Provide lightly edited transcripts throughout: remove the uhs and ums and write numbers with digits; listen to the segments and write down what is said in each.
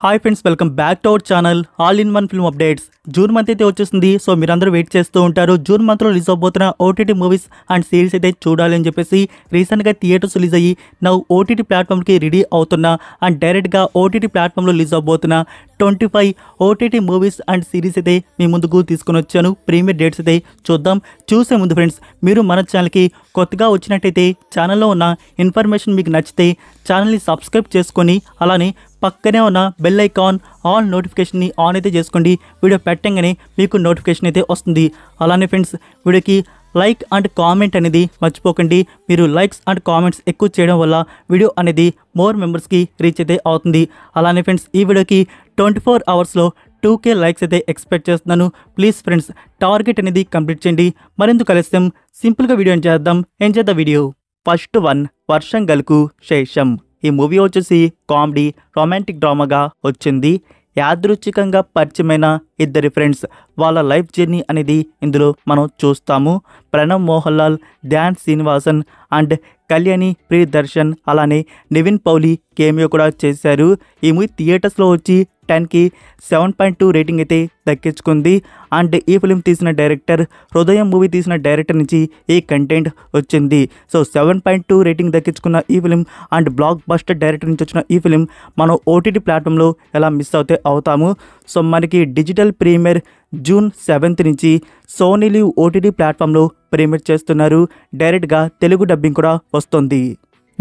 Hi friends, welcome back to our channel all in one film updates. June month అయితే వచ్చేసింది. So మీరందరూ wait చేస్తూ ఉంటారు June మంత్లో రిలీజ్ అవబోతున్న ఓటీటీ మూవీస్ అండ్ సిరీస్ అయితే చూడాలి అని చెప్పేసి. రీసెంట్గా థియేటర్స్ రిలీజ్ అయ్యి నా ఓటీటీ ప్లాట్ఫామ్కి రెడీ అవుతున్నా అండ్ డైరెక్ట్గా ఓటీటీ ప్లాట్ఫామ్లో రిలీజ్ అవబోతున్న 25 ఓటీటీ మూవీస్ అండ్ సిరీస్ అయితే మీ ముందుకు తీసుకుని వచ్చాను. ప్రీమియర్ డేట్స్ అయితే చూద్దాం. చూసే ముందు ఫ్రెండ్స్, మీరు మన ఛానల్కి కొత్తగా వచ్చినట్టయితే ఛానల్లో ఉన్న ఇన్ఫర్మేషన్ మీకు నచ్చితే ఛానల్ని సబ్స్క్రైబ్ చేసుకొని అలానే పక్కనే ఉన్న బెల్ ఐకాన్ ఆల్ నోటిఫికేషన్ని ఆన్ అయితే చేసుకోండి. వీడియో పెట్టంగానే మీకు నోటిఫికేషన్ అయితే వస్తుంది. అలానే ఫ్రెండ్స్, వీడియోకి లైక్ అండ్ కామెంట్ అనేది మర్చిపోకండి. మీరు లైక్స్ అండ్ కామెంట్స్ ఎక్కువ చేయడం వల్ల వీడియో అనేది మోర్ మెంబర్స్కి రీచ్ అయితే అవుతుంది. అలానే ఫ్రెండ్స్, ఈ వీడియోకి 24 అవర్స్లో 2K లైక్స్ అయితే ఎక్స్పెక్ట్ చేస్తున్నాను. ప్లీజ్ ఫ్రెండ్స్, టార్గెట్ అనేది కంప్లీట్ చేయండి. మరెందుకు కలిస్తాం, సింపుల్గా వీడియో ఏం చేద్దాం వీడియో. ఫస్ట్ వన్, వర్షం గలుకు శేషం. ఈ మూవీ వచ్చేసి కామెడీ రొమాంటిక్ డ్రామాగా వచ్చింది. యాదృచ్ఛికంగా పరిచయమైన ఇద్దరి ఫ్రెండ్స్ వాళ్ళ లైఫ్ జర్నీ అనేది ఇందులో మనం చూస్తాము. ప్రణవ్ మోహన్లాల్, ధ్యాన్ శ్రీనివాసన్ అండ్ కళ్యాణి ప్రియదర్శన్ అలానే నివిన్ పౌలి కేమియో కూడా చేశారు. ఈ మూవీ థియేటర్స్లో వచ్చి 10కి 7.2 రేటింగ్ అయితే దక్కించుకుంది. అండ్ ఈ ఫిలిం తీసిన డైరెక్టర్, హృదయం మూవీ తీసిన డైరెక్టర్ నుంచి ఈ కంటెంట్ వచ్చింది. సో 7.2 రేటింగ్ దక్కించుకున్న ఈ film and block buster director నుంచి వచ్చిన ఈ ఫిలిం మనం ఓటీటీ ప్లాట్ఫామ్లో ఎలా మిస్ అవుతాము. సో మనకి డిజిటల్ ప్రీమియర్ జూన్ 7th నుంచి సోనీ లివ్ ఓటీటీ ప్లాట్ఫామ్లో ప్రీమియర్ చేస్తున్నారు. డైరెక్ట్గా తెలుగు డబ్బింగ్ కూడా వస్తుంది.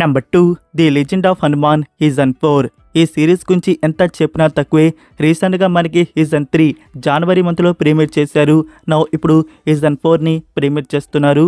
Number 2, the legend of Hanuman season 4. ఈ సిరీస్ గురించి ఎంత చెప్పినా తక్కువే. రీసెంట్గా మనకి సీజన్ 3 జనవరి మంత్లో ప్రీమియర్ చేశారు. ఇప్పుడు సీజన్ 4ని ప్రీమియర్ చేస్తున్నారు.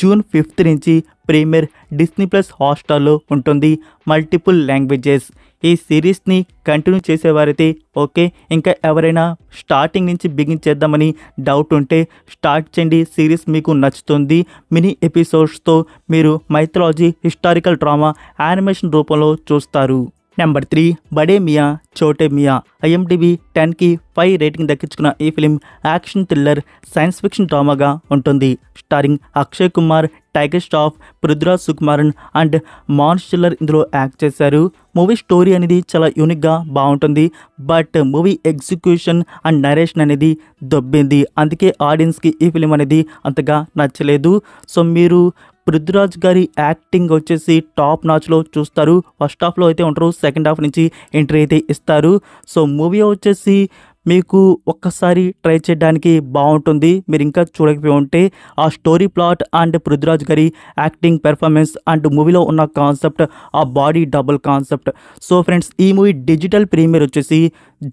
జూన్ 5th నుంచి ప్రీమియర్ డిస్నీ ప్లస్ హాట్స్టార్లో ఉంటుంది. Multiple languages. ఈ సిరీస్ని కంటిన్యూ చేసేవారైతే ఓకే, ఇంకా ఎవరైనా స్టార్టింగ్ నుంచి బిగిన్ చేద్దామని డౌట్ ఉంటే స్టార్ట్ చేయండి. సిరీస్ మీకు నచ్చుతుంది. మినీ ఎపిసోడ్స్తో మీరు మైథాలజీ, హిస్టారికల్ డ్రామా యానిమేషన్ రూపంలో చూస్తారు. నెంబర్ 3, బడే మియా చోటే మియా. IMDb 10కి 5 రేటింగ్ దక్కించుకున్న ఈ film action thriller science fiction డ్రామాగా ఉంటుంది. స్టారింగ్ అక్షయ్ కుమార్, టైగర్ ష్రాఫ్, పృథ్వీరాజ్ సుకుమారన్ అండ్ మాన్స్ చిల్లర్ ఇందులో యాక్ట్ చేశారు. మూవీ స్టోరీ అనేది చాలా యూనిక్గా బాగుంటుంది. But movie execution and narration అనేది దొబ్బింది. అందుకే ఆడియన్స్కి ఈ ఫిలిం అనేది అంతగా నచ్చలేదు. సో మీరు పృథ్వీరాజ్ గారి యాక్టింగ్ వచ్చేసి టాప్ నాచ్లో చూస్తారు. ఫస్ట్ హాఫ్లో అయితే ఉంటారు, సెకండ్ హాఫ్ నుంచి ఎంట్రీ అయితే ఇస్తారు. సో మూవీ వచ్చేసి మీకు ఒక్కసారి ట్రై చేయడానికి బాగుంటుంది. మీరు ఇంకా చూడకపోయి ఉంటే ఆ స్టోరీ ప్లాట్ అండ్ పృథ్వీరాజ్ గారి యాక్టింగ్ పెర్ఫార్మెన్స్ అండ్ మూవీలో ఉన్న కాన్సెప్ట్, ఆ body double concept. So friends, ఈ మూవీ డిజిటల్ ప్రీమియర్ వచ్చేసి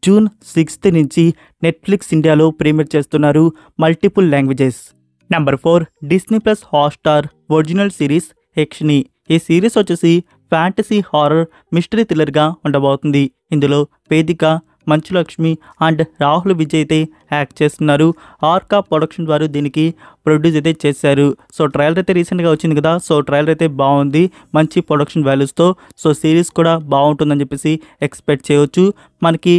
జూన్ 6th నుంచి నెట్ఫ్లిక్స్ ఇండియాలో ప్రీమియర్ చేస్తున్నారు. Multiple languages. Number 4, Disney plus Hotstar original series Yakshini. ఈ సిరీస్ వచ్చేసి ఫ్యాంటసీ హారర్ మిస్టరీ థ్రిల్లర్గా ఉండబోతుంది. ఇందులో వేదిక, మంచులక్ష్మి అండ్ రాహుల్ విజయ్ అయితే యాక్ట్ చేస్తున్నారు. ఆర్కా ప్రొడక్షన్ వారు దీనికి ప్రొడ్యూస్ అయితే చేశారు. సో ట్రయల్ అయితే రీసెంట్గా వచ్చింది కదా. సో ట్రయల్ అయితే బాగుంది, మంచి ప్రొడక్షన్ వాల్యూస్తో. సో సిరీస్ కూడా బాగుంటుందని చెప్పేసి ఎక్స్పెక్ట్ చేయవచ్చు. మనకి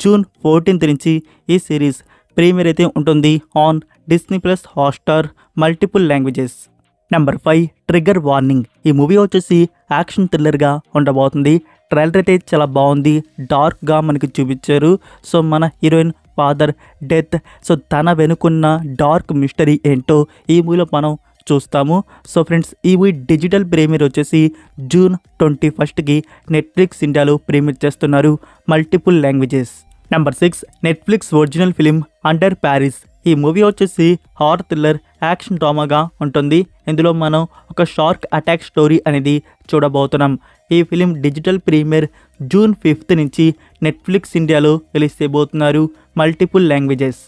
జూన్ 14th నుంచి ఈ సిరీస్ ప్రీమియర్ అయితే ఉంటుంది on Disney plus Hotstar multiple languages. Number 5, trigger warning. ఈ మూవీ వచ్చేసి యాక్షన్ థ్రిల్లర్గా ఉండబోతుంది. ట్రైలర్ అయితే చాలా బాగుంది, డార్క్గా మనకి చూపించారు. సో మన హీరోయిన్ ఫాదర్ డెత్, సో తన వెనుకున్న డార్క్ మిస్టరీ ఏంటో ఈ మూవీలో మనం చూస్తాము. సో ఫ్రెండ్స్, ఈ మూవీ డిజిటల్ ప్రీమియర్ వచ్చేసి జూన్ 21కి నెట్ఫ్లిక్స్ ఇండియాలో ప్రీమియర్ చేస్తున్నారు. Multiple languages. Number 6, Netflix original film under Paris. ఈ మూవీ వచ్చేసి హారర్ థ్రిల్లర్ యాక్షన్ డ్రామాగా ఉంటుంది. ఇందులో మనం ఒక షార్క్ అటాక్ స్టోరీ అనేది చూడబోతున్నాం. ఈ film digital premier June 5th నుంచి నెట్ఫ్లిక్స్ ఇండియాలో రిలీజ్ చేయబోతున్నారు. Multiple languages.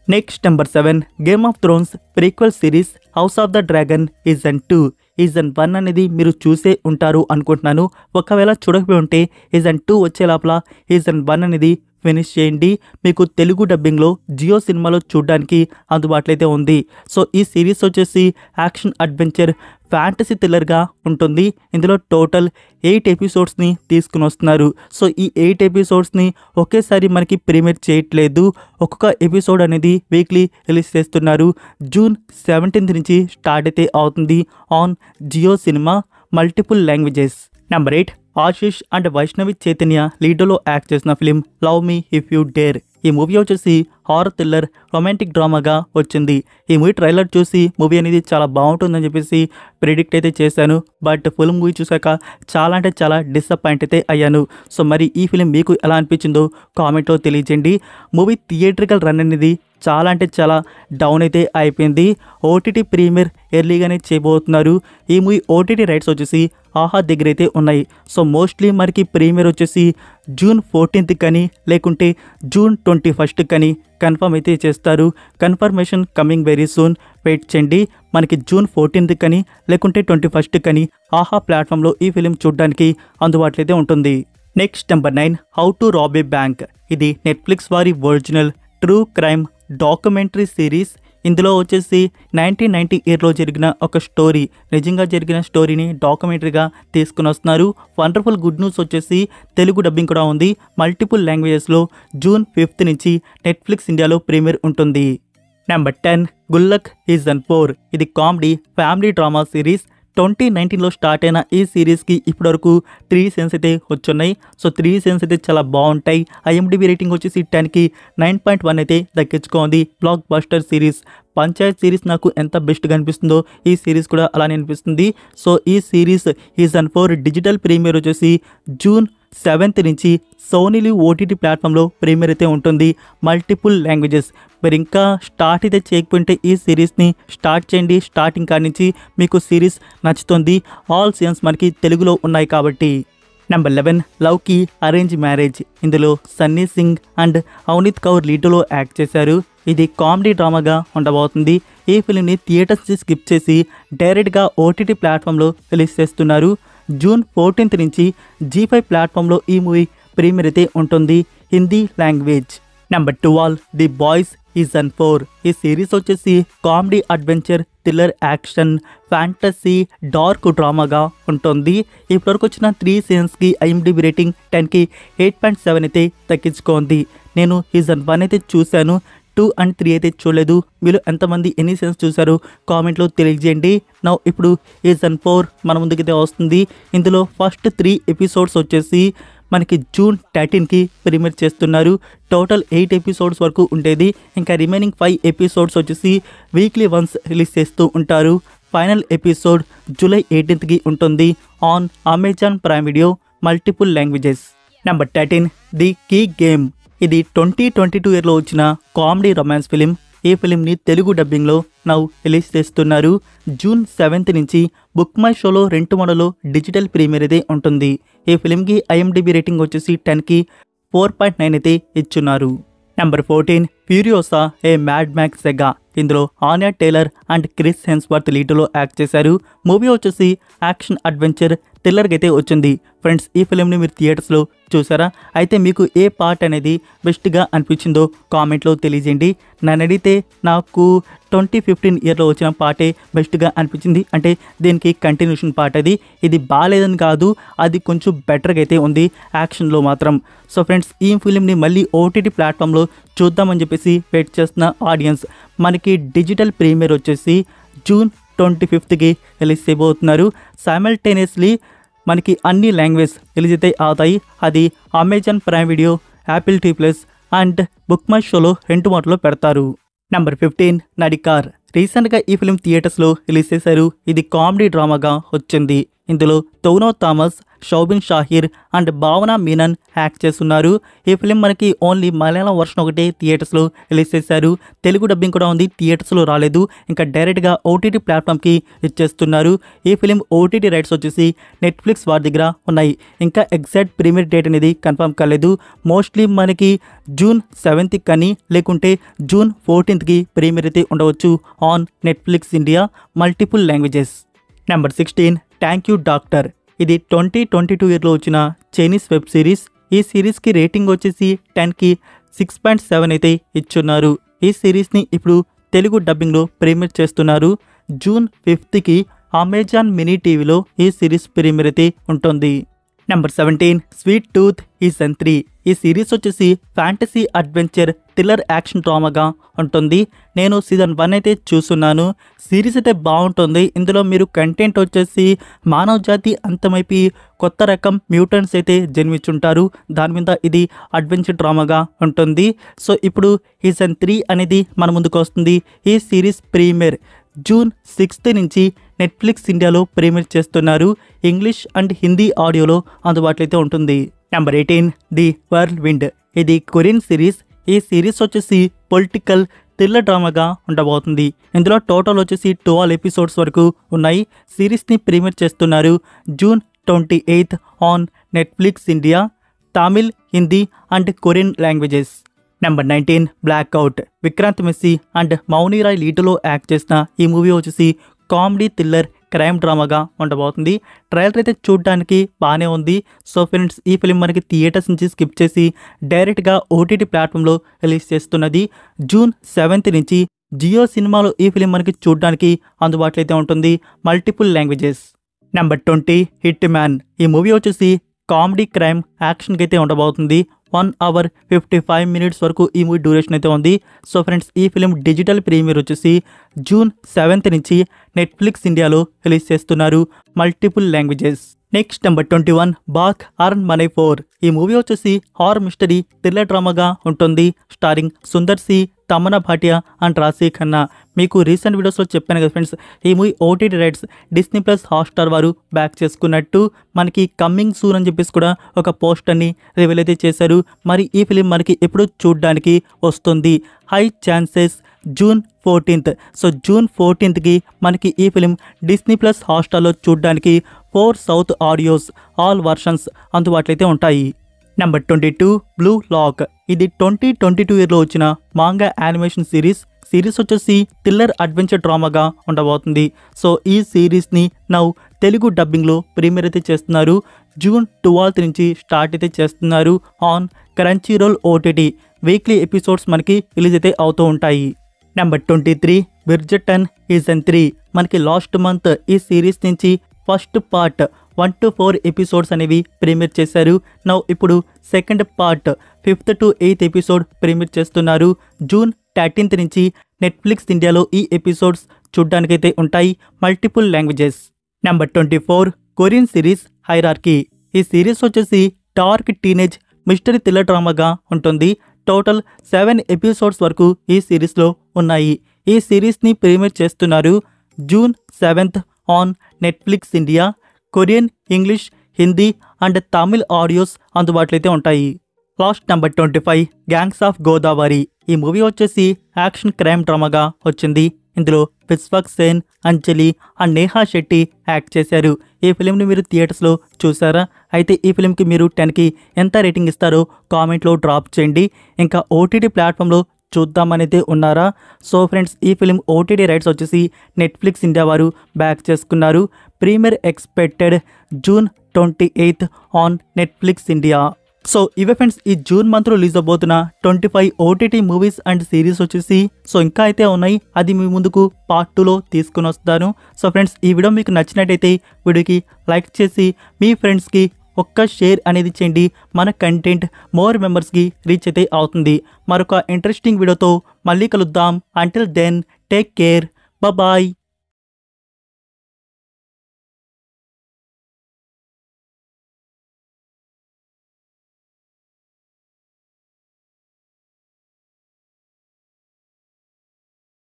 Next number 7, game of Thrones prequel series house of the dragon season 2. Season 1 అనేది మీరు చూసే ఉంటారు అనుకుంటున్నాను. ఒకవేళ చూడకపోయి ఉంటే సీజన్ 2 వచ్చే లోపల సీజన్ 1 అనేది ఫినిష్ చేయండి. మీకు తెలుగు డబ్బింగ్లో జియో సినిమాలో చూడడానికి అందుబాటులో అయితే ఉంది. సో ఈ సిరీస్ వచ్చేసి యాక్షన్ అడ్వెంచర్ ఫ్యాంటసీ థ్రిల్లర్గా ఉంటుంది. ఇందులో టోటల్ 8 ఎపిసోడ్స్ని తీసుకుని వస్తున్నారు. సో ఈ 8 ఎపిసోడ్స్ని ఒకేసారి మనకి ప్రీమియర్ చేయట్లేదు. ఒక్కొక్క ఎపిసోడ్ అనేది వీక్లీ రిలీజ్ చేస్తున్నారు. జూన్ 17th నుంచి స్టార్ట్ అయితే అవుతుంది on Jio Cinema. Multiple languages. Number 8 Ashish and Vaishnavi Chaitanya లీడ్లో యాక్ట్ చేసిన film love me if you dare. ఈ మూవీ వచ్చేసి హారర్ థ్రిల్లర్ రొమాంటిక్ డ్రామాగా వచ్చింది. ఈ మూవీ ట్రైలర్ చూసి మూవీ అనేది చాలా బాగుంటుందని చెప్పేసి ప్రిడిక్ట్ అయితే చేశాను. బట్ ఫుల్ మూవీ చూసాక చాలా అంటే చాలా డిసప్పాయింట్ అయితే అయ్యాను. సో మరి ఈ ఫిలిం మీకు ఎలా అనిపించిందో కామెంట్లో తెలియజేయండి. మూవీ థియేట్రికల్ రన్ అనేది చాలా అంటే చాలా డౌన్ అయితే అయిపోయింది. ఓటీటీ ప్రీమియర్ ఎర్లీగానే చేయబోతున్నారు. ఈ మూవీ ఓటీటీ రైట్స్ వచ్చేసి ఆహా దగ్గర అయితే ఉన్నాయి. సో మోస్ట్లీ మనకి ప్రీమియర్ వచ్చేసి జూన్ 14th కానీ లేకుంటే జూన్ 21st కానీ కన్ఫర్మ్ అయితే చేస్తారు. Confirmation coming very soon, wait చేయండి. మనకి జూన్ 14th కానీ లేకుంటే 21st కానీ ఆహా ప్లాట్ఫామ్లో ఈ ఫిలిం చూడడానికి అందుబాటులో అయితే ఉంటుంది. Next number 9 how to rob a bank. ఇది నెట్ఫ్లిక్స్ వారి original true crime documentary series. ఇందులో వచ్చేసి 1990 జరిగిన ఒక స్టోరీ, నిజంగా జరిగిన స్టోరీని డాక్యుమెంటరీగా తీసుకుని వస్తున్నారు. వండర్ఫుల్ గుడ్ న్యూస్ వచ్చేసి తెలుగు డబ్బింగ్ కూడా ఉంది. మల్టిపుల్ లాంగ్వేజెస్లో జూన్ 5th నుంచి నెట్ఫ్లిక్స్ ఇండియాలో ప్రీమియర్ ఉంటుంది. Number 10 Gullak season 4. ఇది comedy family drama series. 2019 start అయిన ఈ సిరీస్కి ఇప్పటివరకు 3 seasons అయితే వచ్చున్నాయి. సో 3 seasons అయితే చాలా బాగుంటాయి. ఐఎండిబి రేటింగ్ వచ్చేసి 10కి 9.1 అయితే దక్కించుకోండి. Blockbuster series. Panchayat series నాకు ఎంత బెస్ట్గా అనిపిస్తుందో ఈ సిరీస్ కూడా అలానే అనిపిస్తుంది. సో ఈ సిరీస్ సీజన్ 4 డిజిటల్ ప్రీమియర్ వచ్చేసి జూన్ 7th నుంచి సోనీలు ఓటీటీ ప్లాట్ఫామ్లో ప్రీమియర్ అయితే ఉంటుంది. Multiple languages. మీరు ఇంకా స్టార్ట్ అయితే చేయకపోతే ఈ సిరీస్ని స్టార్ట్ చేయండి. స్టార్టింగ్ కాడి నుంచి మీకు సిరీస్ నచ్చుతుంది. ఆల్ సీజన్స్ మనకి తెలుగులో ఉన్నాయి కాబట్టి. నెంబర్ 11 లవ్కి అరేంజ్ మ్యారేజ్. ఇందులో సన్నీ సింగ్ అండ్ అవనీత్ కౌర్ లీడ్లో యాక్ట్ చేశారు. ఇది కామెడీ డ్రామాగా ఉండబోతుంది. ఈ ఫిలింని థియేటర్స్ స్కిప్ చేసి డైరెక్ట్గా ఓటీటీ ప్లాట్ఫామ్లో రిలీజ్ చేస్తున్నారు. జూన్ 14th నుంచి G5 ప్లాట్ఫామ్లో ఈ మూవీ ప్రీమియర్ అయితే ఉంటుంది, Hindi language. Number 12 the boys season 4. ఈ సిరీస్ వచ్చేసి comedy adventure thriller action fantasy dark డ్రామాగా ఉంటుంది. ఇప్పటివరకు వచ్చిన 3 seasonsకి ఐఎండిబి రేటింగ్ 10కి 8.7 అయితే తగ్గించుకోండి. నేను సీజన్ 1 అయితే చూశాను, 2 and 3 అయితే చూడలేదు. మీరు ఎంతమంది ఎన్ని సీజన్స్ చూశారో కామెంట్లో తెలియజేయండి. ఇప్పుడు సీజన్ 4 మన ముందుకైతే వస్తుంది. ఇందులో ఫస్ట్ 3 episodes వచ్చేసి మనకి జూన్ 13కి ప్రీమియర్ చేస్తున్నారు. టోటల్ 8 episodes వరకు ఉండేది. ఇంకా రిమైనింగ్ 5 episodes వచ్చేసి వీక్లీ వన్స్ రిలీజ్ చేస్తూ ఉంటారు. ఫైనల్ ఎపిసోడ్ జూలై 18కి ఉంటుంది on Amazon Prime Video multiple languages. Number 13 the key game. ఇది 2022 వచ్చిన కామెడీ రొమాన్స్ ఫిలిం. ఈ ఫిలింని తెలుగు డబ్బింగ్లో రిలీజ్ చేస్తున్నారు. జూన్ 7th నుంచి బుక్ మై షోలో రెంట్ మోడల్లో డిజిటల్ ప్రీమియర్ అయితే ఉంటుంది. ఈ ఫిలింకి ఐఎండిబి రేటింగ్ వచ్చేసి 10కి 4.9 అయితే ఇచ్చున్నారు. Number 14 Furiosa a Mad Max saga. ఇందులో Anya Taylor and Chris Hemsworth లీడ్లో యాక్ట్ చేశారు. మూవీ వచ్చేసి యాక్షన్ అడ్వెంచర్ థ్రిల్లర్కి అయితే వచ్చింది. ఫ్రెండ్స్, ఈ ఫిలింని మీరు థియేటర్స్లో చూసారా? అయితే మీకు ఏ పార్ట్ అనేది బెస్ట్గా అనిపించిందో కామెంట్లో తెలియజేయండి. నన్ను అడిగితే నాకు 2015 వచ్చిన పార్టే బెస్ట్గా అనిపించింది. అంటే దీనికి కంటిన్యూషన్ పార్ట్ అది. ఇది బాగాలేదని కాదు, అది కొంచెం బెటర్గా అయితే ఉంది యాక్షన్లో మాత్రం. సో ఫ్రెండ్స్, ఈ ఫిలింని మళ్ళీ ఓటీటీ ప్లాట్ఫామ్లో చూద్దామని చెప్పేసి వెయిట్ చేస్తున్న ఆడియన్స్, మనకి డిజిటల్ ప్రీమియర్ వచ్చేసి జూన్ 25కి రిలీజ్ చేయబోతున్నారు. సైమల్టేనియస్లీ మనకి అన్ని లాంగ్వేజ్ రిలీజ్ అయితే అవుతాయి. అది Amazon Prime video, Apple TV+ and book my షోలో రెంట్ మోడ్లో పెడతారు. నెంబర్ 15 నడికార్. రీసెంట్గా ఈ ఫిలిం థియేటర్స్లో రిలీజ్ చేశారు. ఇది కామెడీ డ్రామాగా వచ్చింది. ఇందులో టోనో థామస్, షౌబిన్ షాహిర్ అండ్ భావన మీనన్ యాక్ట్ చేస్తున్నారు. ఈ ఫిలిం మనకి ఓన్లీ మలయాళం వర్షన్ ఒకటే థియేటర్స్లో రిలీజ్ చేశారు. తెలుగు డబ్బింగ్ కూడా ఉంది, థియేటర్స్లో రాలేదు. ఇంకా డైరెక్ట్గా ఓటీటీ ప్లాట్ఫామ్కి ఇచ్చేస్తున్నారు. ఈ ఫిలిం ఓటీటీ రైట్స్ వచ్చేసి నెట్ఫ్లిక్స్ వారి దగ్గర ఉన్నాయి. ఇంకా ఎగ్జాక్ట్ ప్రీమియర్ డేట్ అనేది కన్ఫర్మ్ కాలేదు. మోస్ట్లీ మనకి జూన్ 7th కానీ లేకుంటే జూన్ 14కి ప్రీమియర్ అయితే ఉండవచ్చు on Netflix India multiple languages. Number 16 thank you doctor. ఇది 2022 వచ్చిన చైనీస్ వెబ్ సిరీస్. ఈ సిరీస్కి రేటింగ్ వచ్చేసి 10కి 6.7 అయితే ఇచ్చున్నారు. ఈ సిరీస్ని ఇప్పుడు తెలుగు డబ్బింగ్లో ప్రీమియర్ చేస్తున్నారు. జూన్ 5కి అమెజాన్ మినీ టీవీలో ఈ సిరీస్ ప్రీమియర్ అయితే ఉంటుంది. Number 17 sweet tooth season 3. ఈ సిరీస్ వచ్చేసి ఫ్యాంటసీ అడ్వెంచర్ థ్రిల్లర్ యాక్షన్ డ్రామాగా ఉంటుంది. నేను సీజన్ 1 అయితే చూస్తున్నాను. సిరీస్ అయితే బాగుంటుంది. ఇందులో మీరు కంటెంట్ వచ్చేసి మానవ జాతి అంతమైపోయి కొత్త రకం మ్యూటెంట్స్ అయితే జన్మించుంటారు. దాని మీద ఇది అడ్వెంచర్ డ్రామాగా ఉంటుంది. సో ఇప్పుడు సీజన్ 3 అనేది మన ముందుకు వస్తుంది. ఈ సిరీస్ ప్రీమియర్ జూన్ 6 నుంచి నెట్ఫ్లిక్స్ ఇండియాలో ప్రీమియర్ చేస్తున్నారు. ఇంగ్లీష్ అండ్ హిందీ ఆడియోలో అందుబాటులో అయితే ఉంటుంది. Number 18 the whirlwind. ఇది కొరియన్ సిరీస్. ఈ సిరీస్ వచ్చేసి పొలిటికల్ థ్రిల్లర్ డ్రామాగా ఉండబోతుంది. ఇందులో టోటల్ వచ్చేసి 12 ఎపిసోడ్స్ వరకు ఉన్నాయి. సిరీస్ని ప్రీమియర్ చేస్తున్నారు June 28 on Netflix India, Tamil, Hindi and Korean languages. Number 19 blackout. Vikrant Massey and Mouni Roy లీడ్లో యాక్ట్ చేసిన ఈ మూవీ వచ్చేసి కామెడీ థ్రిల్లర్ క్రైమ్ డ్రామాగా ఉండబోతుంది. ట్రైలర్ అయితే చూడడానికి బాగానే ఉంది. సో ఫ్రెండ్స్, ఈ ఫిలిం మనకి థియేటర్స్ నుంచి స్కిప్ చేసి డైరెక్ట్గా ఓటీటీ ప్లాట్ఫామ్లో రిలీజ్ చేస్తున్నది. జూన్ 7 నుంచి జియో సినిమాలో ఈ ఫిలిం మనకి చూడడానికి అందుబాటులో అయితే ఉంటుంది, multiple languages. Number 20 hit man. ఈ మూవీ వచ్చేసి కామెడీ క్రైమ్ యాక్షన్కి అయితే ఉండబోతుంది. 1 hour 55 minutes వరకు ఈ మూవీ డ్యూరేషన్ అయితే ఉంది. సో ఫ్రెండ్స్, ఈ ఫిలిం డిజిటల్ ప్రీమియర్ వచ్చేసి జూన్ 7 నుంచి నెట్ఫ్లిక్స్ ఇండియాలో రిలీజ్ చేస్తున్నారు, multiple languages. Next number 21 Baak Aranmanai 4. ఈ మూవీ వచ్చేసి హారర్ మిస్టరీ థ్రిల్లర్ డ్రామాగా ఉంటుంది. Starring Sundar C, Tamannaah Bhatia and Raashii Khanna. మీకు రీసెంట్ వీడియోస్లో చెప్పాను కదా ఫ్రెండ్స్, ఈ movie OTT rights Disney plus Hotstar వారు బ్యాక్ చేసుకున్నట్టు. మనకి కమ్మింగ్ సూన్ అని చెప్పేసి కూడా ఒక పోస్టర్ని రివీల్ అయితే చేశారు. మరి ఈ ఫిలిం మనకి ఎప్పుడు చూడడానికి వస్తుంది? High chances June 14th. So June 14th మనకి ఈ ఫిలిం డిస్నీ ప్లస్ హాట్స్టార్లో చూడడానికి 4 సౌత్ ఆడియోస్ ఆల్ వర్షన్స్ అందుబాటులో అయితే ఉంటాయి. Number 22 blue lock. ఇది 2022 ఇయర్లో వచ్చిన మాంగా యానిమేషన్ సిరీస్ వచ్చేసి థ్రిల్లర్ అడ్వెంచర్ డ్రామాగా ఉండబోతుంది. సో ఈ సిరీస్ని నౌ తెలుగు డబ్బింగ్లో ప్రీమియర్ అయితే చేస్తున్నారు. జూన్ 12 నుంచి స్టార్ట్ అయితే చేస్తున్నారు on Crunchyroll OTT. Weekly episodes మనకి రిలీజ్ అయితే అవుతూ ఉంటాయి. Number 23 Bridgerton season 3. మనకి లాస్ట్ మంత్ ఈ సిరీస్ నుంచి ఫస్ట్ పార్ట్ 1 to 4 ఎపిసోడ్స్ అనేవి ప్రీమియర్ చేశారు. నౌ ఇప్పుడు second part 5th to 8th episode premiere చేస్తున్నారు. జూన్ 13th నుంచి నెట్ఫ్లిక్స్ ఇండియాలో ఈ ఎపిసోడ్స్ చూడ్డానికైతే ఉంటాయి, multiple languages. Number 24 Korean series Hierarchy. ఈ సిరీస్ వచ్చేసి డార్క్ టీనేజ్ మిస్టరీ థ్రిల్లర్ డ్రామాగా ఉంటుంది. టోటల్ 7 ఎపిసోడ్స్ వరకు ఈ సిరీస్లో ఉన్నాయి. ఈ సిరీస్ని ప్రీమియర్ చేస్తున్నారు June 7th on Netflix India. Korean, English, Hindi and Tamil audios అందుబాటులో అయితే ఉంటాయి. Last number 25 Gangs of Godavari. ఈ మూవీ వచ్చేసి యాక్షన్ క్రైమ్ డ్రామాగా వచ్చింది. ఇందులో విశ్వక్ సేన్, అంజలి అండ్ నేహా శెట్టి యాక్ట్ చేశారు. ఈ ఫిలింని మీరు థియేటర్స్లో చూసారా? అయితే ఈ ఫిలింకి మీరు 10కి ఎంత రేటింగ్ ఇస్తారో కామెంట్లో డ్రాప్ చేయండి. ఇంకా ఓటీటీ ప్లాట్ఫామ్లో చూద్దామనైతే ఉన్నారా? సో ఫ్రెండ్స్, ఈ ఫిలిం ఓటీటీ రైట్స్ వచ్చేసి నెట్ఫ్లిక్స్ ఇండియా వారు బ్యాక్ చేసుకున్నారు. Premiere expected June 28th on Netflix India. So ఇవే ఫ్రెండ్స్, ఈ జూన్ మంత్లో రిలీజ్ అవబోతున్న 25 ఓటీటీ మూవీస్ అండ్ సిరీస్ వచ్చేసి. సో ఇంకా అయితే ఉన్నాయి, అది మీ ముందుకు పార్ట్ 2లో తీసుకుని వస్తాను. సో ఫ్రెండ్స్, ఈ వీడియో మీకు నచ్చినట్టయితే వీడియోకి లైక్ చేసి మీ ఫ్రెండ్స్కి ఒక్క షేర్ అనేది చేయండి. మన కంటెంట్ మోర్ మెంబర్స్కి రీచ్ అయితే అవుతుంది. మరొక ఇంట్రెస్టింగ్ వీడియోతో మళ్ళీ కలుద్దాం. Until then take care, bye.